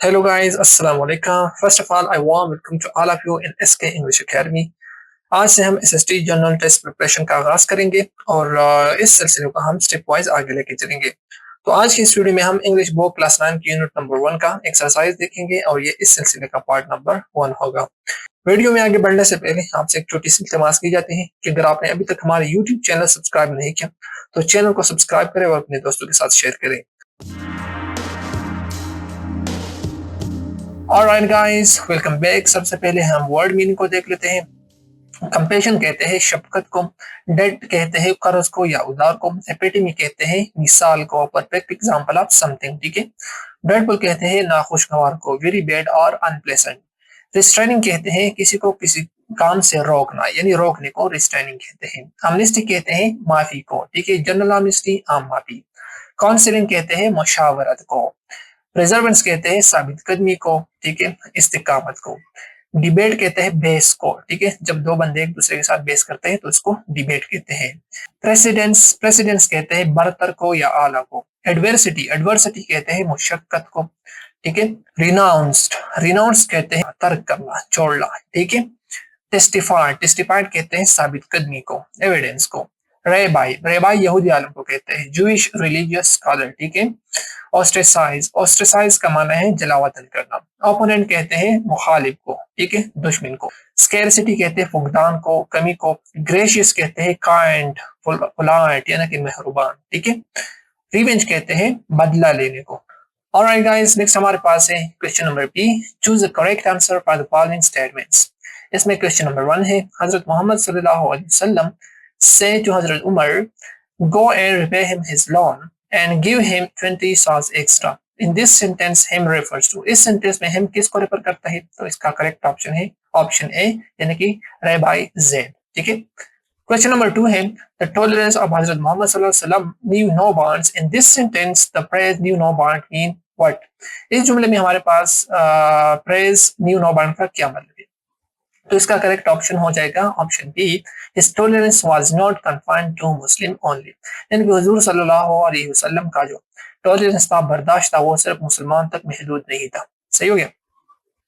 Hello guys, Assalamu alaikum. First of all, I warm welcome to all of you in SK English Academy. आज से हम SST general test preparation का आगाज करेंगे और इस सिलसिले को हम स्टेप वाइज आगे लेके चलेंगे। तो आज की इस वीडियो में हम इंग्लिश बुक क्लास 9 की यूनिट नंबर 1 का एक्सरसाइज देखेंगे और ये इस सिलसिले का पार्ट नंबर 1 होगा। वीडियो में आगे बढ़ने से पहले आपसे एक छोटी सी इल्तिमास की जाती है कि अगर आपने अभी तक हमारे यूट्यूब चैनल सब्सक्राइब नहीं किया तो चैनल को सब्सक्राइब करें और अपने दोस्तों के साथ शेयर करें। Alright guys, welcome back. सबसे पहले हम वर्ड मीनिंग को देख लेते हैं। कंपेशन कहते हैं शफकत को, डेट कहते हैं कर्ज को या उधार को, एपिटमी कहते हैं मिसाल को, परफेक्ट एग्जांपल ऑफ समथिंग, ठीक है। ड्रेडफुल कहते हैं नाखुशगवार को, वेरी बैड और अनप्लेजेंट। रिस्ट्रेनिंग कहते हैं किसी को किसी काम से रोकना, यानी रोकने को रिस्ट्रेनिंग कहते हैं। अमनिस्टी कहते हैं माफी को, ठीक है, जनरल अमनिस्टी आम माफी। काउंसलिंग कहते हैं मशावरत को। प्रेजर्वेंस कहते हैं साबित कदमी को, ठीक है, इस्तिकामत को। डिबेट कहते हैं बहस को, ठीक है, जब दो बंदे एक दूसरे के साथ बहस करते हैं तो इसको डिबेट कहते हैं। प्रेसिडेंस कहते हैं बरतर को या आला को। एडवर्सिटी कहते हैं मुशक्कत को, ठीक है। रिनाउंस्ड कहते हैं तर्क करना, छोड़ना, ठीक है। टेस्टिफाइड कहते हैं साबित कदमी को, एविडेंस को। रेबाई यहूदी आलम को कहते हैं, जूइश रिलीजियस स्कॉलर, ठीक है। ऑस्ट्रेसाइज का माना है जलावतन करना। ओपोनेंट कहते हैं मुखालिफ को, ठीक है, दुश्मन को। स्केरसिटी कहते हैं फुकदान को, कमी को। ग्रेशियस कहते हैं काइंड, पोलाइट यानी कि मेहरबान, ठीक है। रिवेंज कहते हैं बदला लेने को। ऑलराइट गाइस, नेक्स्ट हमारे पास है question number B. Choose the correct answer for the following statements. इसमें क्वेश्चन नंबर 1 है, हजरत मोहम्मद सल्लल्लाहु अलैहि वसल्लम say to Hazrat Umar, go and repay him his loan and give him 20 saws extra. In this sentence, him refers to, इस sentence में him किसको refer करता है? तो इसका करेक्ट ऑप्शन है ऑप्शन ए, यानी कि रबाई ज़ैद, ठीक है। क्वेश्चन नंबर 2 है, the tolerance of Hazrat Muhammad sallallahu alaihi wasallam knew no bounds. In this sentence, the phrase knew no bound mean what? इस जुमले में हमारे पास phrase knew no bound का क्या मतलब है? तो इसका करेक्ट ऑप्शन हो जाएगा option B, his tolerance was not confined to Muslim only. यानी कि हुजूर सल्लल्लाहु अलैहि वसल्लम का जो टॉलरेंस था, बर्दाश्त था, वो सिर्फ मुसलमान तक महदूद नहीं था। सही हो गया।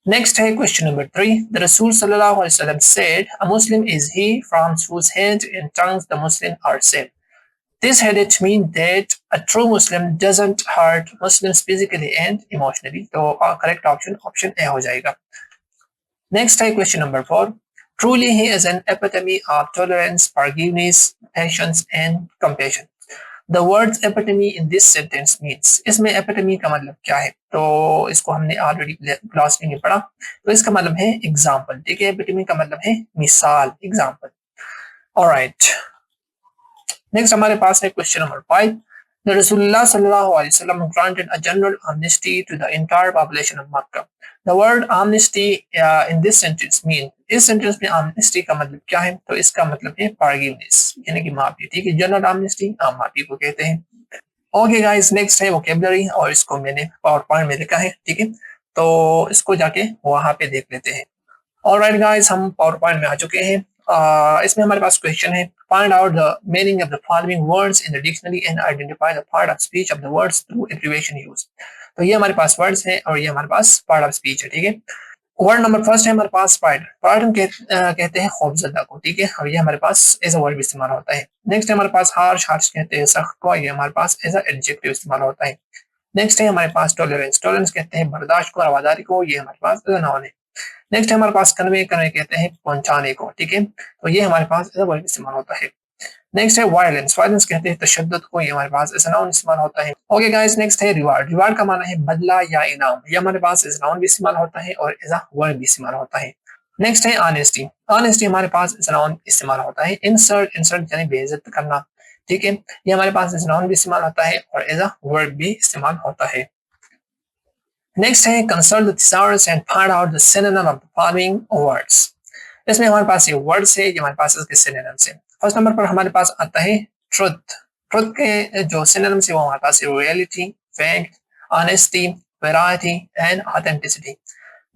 नेक्स्ट है question number 3। The Rasul sallallahu alaihi wasallam said, a Muslim is he from whose hands and tongues the Muslim are saved. This hadith means that a true Muslim doesn't hurt Muslims physically and emotionally. तो correct option option A हो जाएगा। Next है question number 4. Truly he is an epitome of tolerance, forgiveness, patience and compassion. The words epitome in this sentence means, इसमें epitome का मतलब क्या है? तो इसको हमने ऑलरेडी क्लास में पढ़ा। तो इसका मतलब है एग्जाम्पल, ठीक है। epitome का मतलब है मिसाल, एग्जाम्पल। ऑलराइट, नेक्स्ट हमारे पास है question number 5. The Rasulullah sallallahu alaihi wasallam granted a general amnesty to the entire population of Makkah. The word amnesty in this sentence mean, इस सेंटेंस में amnesty का मतलब क्या है? तो इसका मतलब है forgiveness, यानी कि माफी, ठीक है। जनरल amnesty आम माफी को कहते हैं। ओके गाइस, नेक्स्ट है वोकेबलरी और इसको मैंने पावर पॉइंट में लिखा है, ठीक है। तो इसको जाके वहां पे देख लेते हैं। ऑलराइट गाइस, हम पावर पॉइंट में आ चुके हैं। इसमें हमारे पास क्वेश्चन है, find out the meaning of the following words in the dictionary and identify the part of speech of the words through abbreviation use. तो ये हमारे पास वर्ड्स हैं और ये हमारे पास पार्ट ऑफ स्पीच है, ठीक है। वर्ड नंबर फर्स्ट है हमारे पास स्पाइडर। स्पाइडर कहते हैं खौफजदा को, ठीक है, और ये हमारे पास एज अ वर्ड इस्तेमाल होता है। नेक्स्ट है हमारे पास हार्श कहते हैं सख्त को, ये हमारे पास एज अ एडजेक्टिव इस्तेमाल होता है। नेक्स्ट है हमारे पास टॉलरेंस कहते हैं बर्दाश्त को, रवादारी को, ये हमारे पास एज अ नाउन है। नेक्स्ट हमारे पास कन्वे कहते हैं पहुंचाने को, ठीक है, तो ये हमारे पास एज अ वर्ड इस्तेमाल होता है। नेक्स्ट है वायलेंस कहते हैं तशद्दुद को, ये हमारे पास एज अ नाउन इस्तेमाल होता है। ओके गाइस, नेक्स्ट है रिवार्ड का माना है बदला या इनाम, ये हमारे पास एज नाउन भी इस्तेमाल होता है और एज अ वर्ड भी इस्तेमाल होता है। नेक्स्ट है ऑनेस्टी हमारे पास एज अ नाउन इस्तेमाल होता है। इंसल्ट यानी बेइज्जत करना, ठीक है, ये हमारे पास एज नाउन भी इस्तेमाल होता है और एज अ वर्ड भी इस्तेमाल होता है। नेक्स्ट है consult the thesaurus and find out the synonym of the following words. इसमें हमारे पास ये वर्ड्स है, ये हमारे पास इसके सिनोनिम्स है। फर्स्ट नंबर पर हमारे पास आता है ट्रुथ के जो सिनोनिम्स है वो हमारे पास है reality, fact, honesty, variety and authenticity.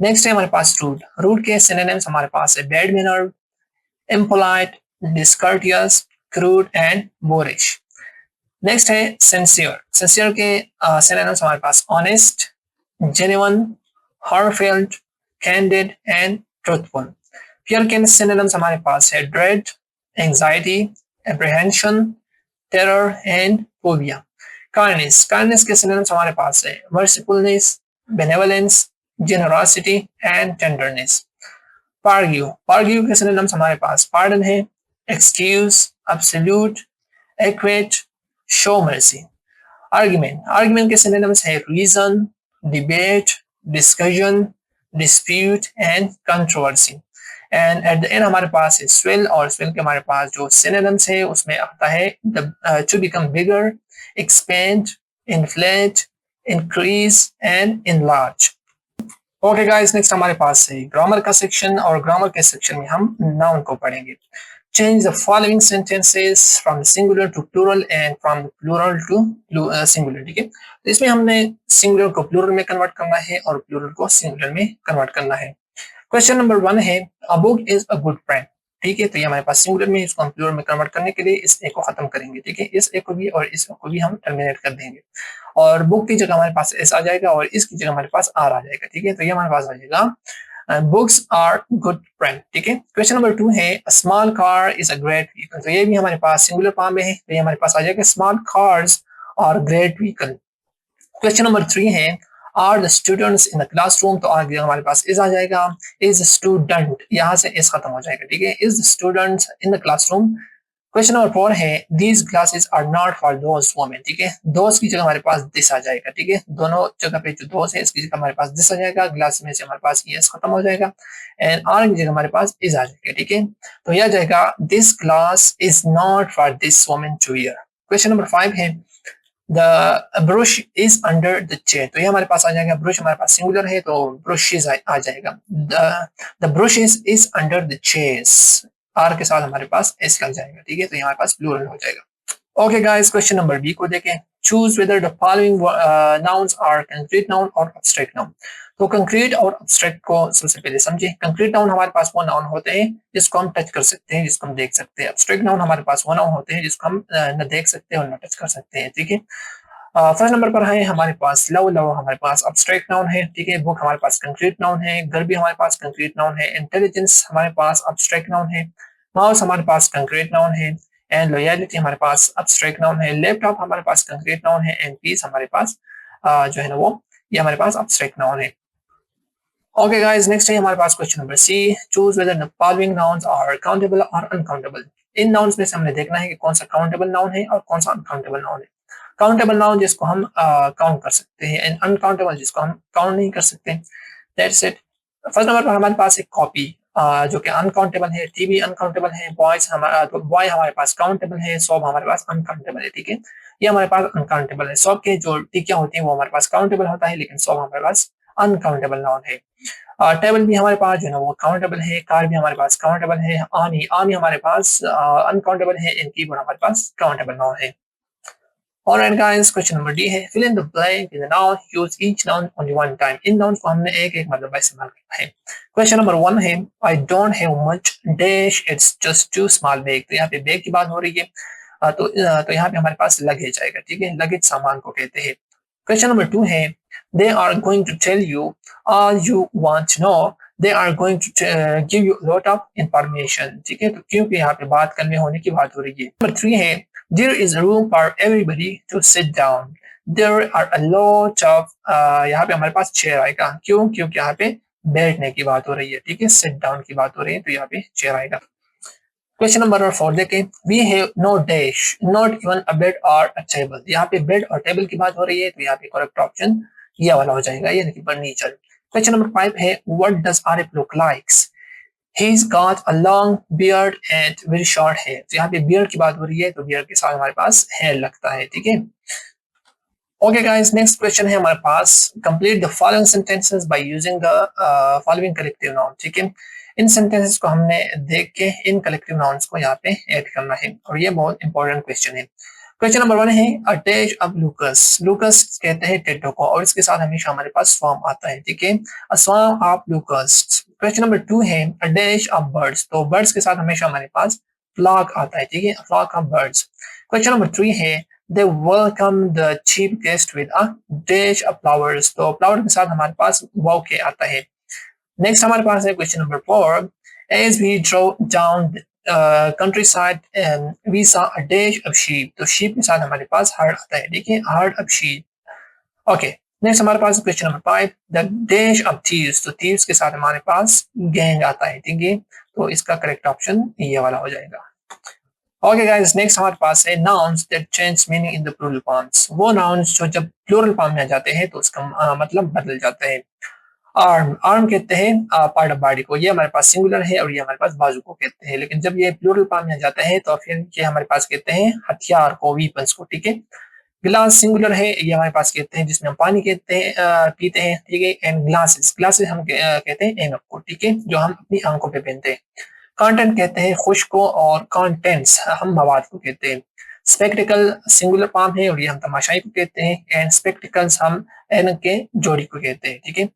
Next है हमारे पास रूड के सिनोनिम्स हमारे पास है bad manner, impolite, discourteous, crude and boorish. Next है सिंसियर के सिनोनिम्स हमारे पास honest, genuine, heartfelt, candid and truthful. Fear के synonyms हमारे पास है dread, anxiety, apprehension, terror and phobia. Kindness के synonyms हमारे पास है mercifulness, benevolence, generosity and tenderness. Pargue के synonyms हमारे पास pardon है excuse, absolute, equate, show mercy. Argument के synonyms है reason, debate, discussion, dispute and controversy. And at the end हमारे पास है स्वेल, और स्वेल के हमारे पास जो सिनोनिम्स है उसमें आता है to become bigger, expand, inflate, increase and enlarge. Okay guys, next हमारे पास है ग्रामर का सेक्शन, और ग्रामर के सेक्शन में हम नाउन को पढ़ेंगे. Change the following sentences from singular to plural and from plural to singular. ठीक है, तो इसमें हमने सिंगुलर को प्लूरल में कन्वर्ट करना है और प्लूरल को सिंगुलर में कन्वर्ट करना है. क्वेश्चन नंबर 1 है a book is a good friend. ठीक है, तो ये हमारे पास सिंगुलर में, इसको हम प्लूरल में कन्वर्ट करने के लिए इस ए को खत्म करेंगे. ठीक है, इस ए को भी और इस को भी हम टर्मिनेट कर देंगे, और बुक की जगह हमारे पास एस आ जाएगा और इसकी जगह हमारे पास आर आ जाएगा. ठीक है, तो ये हमारे पास आ जाएगा बुक्स आर गुड फ्रेंड. ठीक है, क्वेश्चन नंबर 2 है a small car is a great vehicle. तो ये भी हमारे पास सिंगुलर फॉर्म में है, तो ये हमारे पास आ जाएगा small cars are great vehicle. Question number 3 है are the students in the classroom. तो आगे हमारे पास इज आ जाएगा, इज स्टूडेंट, यहाँ से इस खत्म हो जाएगा. ठीक है, is students in the classroom. Question number 4 है these glasses are not for those women. ठीक है, दोज की जगह हमारे पास दिस आ जाएगा. ठीक है, दोनों जगह पे जो दोज है इसकी जगह हमारे पास दिस आ जाएगा, ग्लास में से हमारे पास एस खत्म हो जाएगा एंड आर की जगह हमारे पास इज आ जाएगा. ठीक है, तो यह आ जाएगा this glass is not for this women to wear. Question number 5 है the brush is under the chair. तो ये हमारे पास आ जाएगा, ब्रश हमारे पास सिंगुलर है तो ब्रशेस आ जाएगा. The brushes is under the chairs, are के साथ हमारे पास एस लग जाएगा. ठीक है, तो ये हमारे पास प्लूरल हो जाएगा. Okay guys, question number B को देखें. Choose whether the following nouns are concrete noun और एब्स्ट्रैक्ट नाउन. तो कंक्रीट और एब्स्ट्रैक्ट को सबसे पहले समझे. कंक्रीट नाउन हमारे पास वो नाउन होते हैं जिसको हम टच कर सकते हैं, जिसको हम देख सकते हैं. एब्स्ट्रैक्ट नाउन हमारे पास वो नाउन होते हैं जिसको हम न देख सकते हैं और न टच कर सकते हैं. ठीक है, फर्स्ट नंबर पर है हमारे पास लव. लव हमारे पास एब्स्ट्रैक्ट नाउन है. ठीक है, बुक हमारे पास कंक्रीट नाउन है. घर भी हमारे पास कंक्रीट नाउन है. इंटेलिजेंस हमारे पास एब्स्ट्रैक्ट नाउन है. माउस हमारे पास कंक्रीट नाउन है एंड लॉयल्टी हमारे पास एब्स्ट्रैक्ट नाउन है. लैपटॉप हमारे पास कंक्रीट नाउन है एंड पीस हमारे पास जो है ना वो ये हमारे पास एब्स्ट्रैक्ट नाउन है. ओके गाइस, नेक्स्ट है हमारे पास question number C. Choose whether the following nouns are countable or uncountable. इन नाउन्स में से हमने देखना है कि कौन सा काउंटेबल नाउन है और कौन सा अनकाउंटेबल नाउन है. काउंटेबल नाउन जिसको हम काउंट कर सकते हैं एंड अनकाउंटेबल जिसको हम काउंट नहीं कर सकते. That's it. फर्स्ट नंबर पर हमारे पास एक कॉपी जो कि अनकाउंटेबल है. टीवी अनकाउंटेबल है. बॉयज हमारा तो बॉय हमारे पास काउंटेबल है. सॉब हमारे पास अनकाउंटेबल है. ठीक है, ये हमारे पास अनकाउंटेबल है. सॉब के जो टिकियां होती हैं वो हमारे पास काउंटेबल होता है, लेकिन सॉब हमारे पास अनकाउंटेबल नाउन है. टेबल भी हमारे पास जो है ना वो काउंटेबल है. कार भी हमारे पास काउंटेबल है. आनी आनी हमारे पास अनकाउंटेबल है एंड कीबोर्ड हमारे पास काउंटेबल नाउन है. Alright guys, question number D है fill in the blank in the noun, use each noun only one time. In nouns को हमने एक एक मतलब इस्तेमाल करना है. Question number 1 है I don't have much dash, it's just too small bag. तो यहाँ पे बैग की बात हो रही है. तो यहाँ पे हमारे पास लगेज आएगा. ठीक है, लगेज सामान को कहते हैं. Question number 2 है they are going to tell you all you want to know. They are going to give you a lot of information. ठीक है, तो क्योंकि यहाँ पे बात करने होने की बात हो रही है. Number 3 है There is room for everybody to sit down. There are a lot of यहाँ पे हमारे पास चेयर आएगा. क्यों? क्योंकि यहाँ पे बैठने की बात हो रही है. ठीक है, सिट डाउन की बात हो रही है तो यहाँ पे चेयर आएगा. क्वेश्चन नंबर 4 देखें. We have no dash, not even a bed or a table. यहाँ पे बेड और टेबल की बात हो रही है तो यहाँ पे करेक्ट ऑप्शन ये वाला हो जाएगा, यानी कि फर्नीचर. क्वेश्चन नंबर 5 है What does Arif look like? He's got a long beard and very short hair. तो यहाँ पे beard की बात हो रही है तो beard के साथ हमारे पास hair लगता है. ठीक है. Okay guys, next question है हमारे पास complete the following sentences by using the following collective noun. ठीक है, इन sentences को हमने देख के इन collective nouns को यहाँ पे ऐड करना है और ये बहुत इंपॉर्टेंट क्वेश्चन है. क्वेश्चन नंबर 1 है अ डैश ऑफ लूकस. लूकस कहते हैं टेटो को और इसके साथ हमेशा हमारे पास स्वार्म आता है. ठीक है, a swarm of locusts. Question number 2 है अ डैश ऑफ बर्ड्स. तो बर्ड्स के साथ हमेशा हमारे पास फ्लॉक आता है. ठीक है, flock of birds. Question number 3 है they welcome the chief guest with a dash of flowers. तो फ्लावर के साथ हमारे पास वाओ के आता है। नेक्स्ट हमारे पास है question number 4, as we drove down countryside we saw a dash of sheep. तो शीप के साथ हमारे पास हर्ड आता है, देखिए herd of sheep. Okay, next हमारे पास question number 5, the dash of thieves. तो थीव्स के साथ हमारे पास गैंग आता है, ठीक है, तो इसका करेक्ट ऑप्शन ये वाला हो जाएगा। ओके गाइस, नेक्स्ट हमारे पास है nouns that change meaning in the plural forms. वो नाउन्स जो जब प्लूरल फॉर्म में आ जाते हैं तो उसका मतलब बदल जाता है। आर्म, आर्म कहते हैं पार्ट ऑफ बॉडी को, ये हमारे पास सिंगुलर है और ये हमारे पास बाजू को कहते हैं, लेकिन जब ये प्लूरल फॉर्म में आ जाता है तो फिर ये हमारे पास कहते हैं हथियार को, वीपन्स को, ठीक है। गिलास सिंगुलर है, ये हमारे पास कहते हैं जिसमें हम पानी कहते हैं पीते हैं, ठीक है। एंड ग्लासेस, ग्लासेस हम कहते हैं ऐनक को, ठीक है, जो हम अपनी आंखों पे पहनते हैं। कंटेंट कहते हैं खुश को और कंटेंट्स हम मवाद को कहते हैं। स्पेक्टिकल सिंगुलर फॉर्म है और ये हम तमाशाई को कहते हैं। एंड स्पेक्टिकल्स हम ऐनक के जोड़ी को कहते हैं, ठीक है।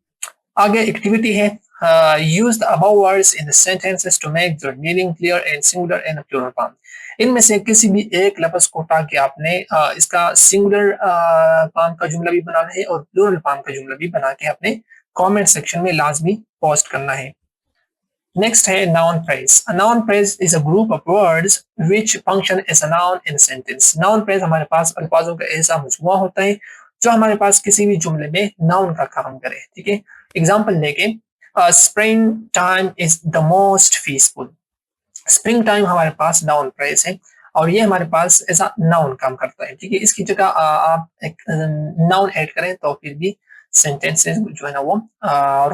आगे एक्टिविटी है, use the above words in the sentences to make their meaning clear and singular and plural form। इनमें से किसी भी एक लफ्ज को उठा के आपने इसका सिंगुलर फॉर्म का जुमला भी बनाना है और प्लूरल फॉर्म का जुमला भी बना के अपने कमेंट सेक्शन में लाजमी पोस्ट करना है। नेक्स्ट है noun phrase. A noun phrase is a group of words which function as a noun in sentence. Noun phrase हमारे पास अल्फाजों का ऐसा मजमुआ होता है जो हमारे पास किसी भी जुमले में नाउन का काम करे, ठीक है। एग्जांपल लेके, spring time is the most peaceful. Spring time हमारे पास नाउन फ्रेज है और ये हमारे पास ऐसा नाउन काम करता है, ठीक है। इसकी जगह आप एक नाउन ऐड करें तो फिर भी सेंटेंसेस जो है ना वो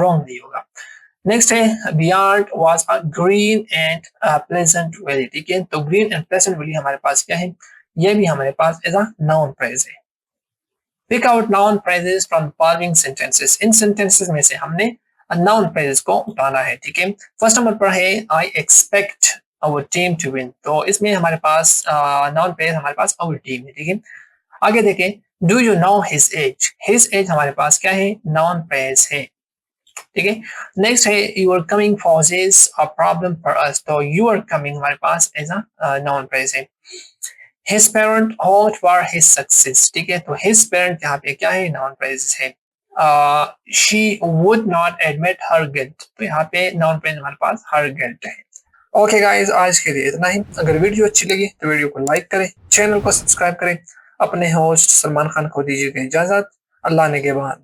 रॉन्ग नहीं होगा। नेक्स्ट है beyond was a green and pleasant valley, ठीक है। तो ग्रीन एंड प्लेजेंट वैली हमारे पास क्या है, ये भी हमारे पास एज अ नाउन फ्रेज है। Pick out noun phrases from following sentences. इन सेंटेंसेस में से हमने नाउन फ्रेजेस को उठाना है, ठीक है। फर्स्ट नंबर पर है I expect our team to win. तो इसमें हमारे पास नाउन फ्रेज हमारे पास आवर टीम है, ठीक है। आगे देखें, do you know his age. His age हमारे पास क्या है, नाउन फ्रेज है, ठीक है। नेक्स्ट है your coming poses a problem for us. तो यूर कमिंग हमारे पास एज अ नाउन फ्रेज है। His parent hoped for his success, ठीक है। तो हिज पेरेंट यहाँ पे क्या है, नाउन फ्रेज है। She would not admit her guilt. तो यहाँ पे नाउन फ्रेज हमारे पास हर गिल्ट है। ओके गाइस, आज के लिए इतना ही। अगर वीडियो अच्छी लगी तो वीडियो को लाइक करें, चैनल को सब्सक्राइब करें। अपने होस्ट सलमान खान को दीजिएगा इजाजत। अल्लाह ने के बाद।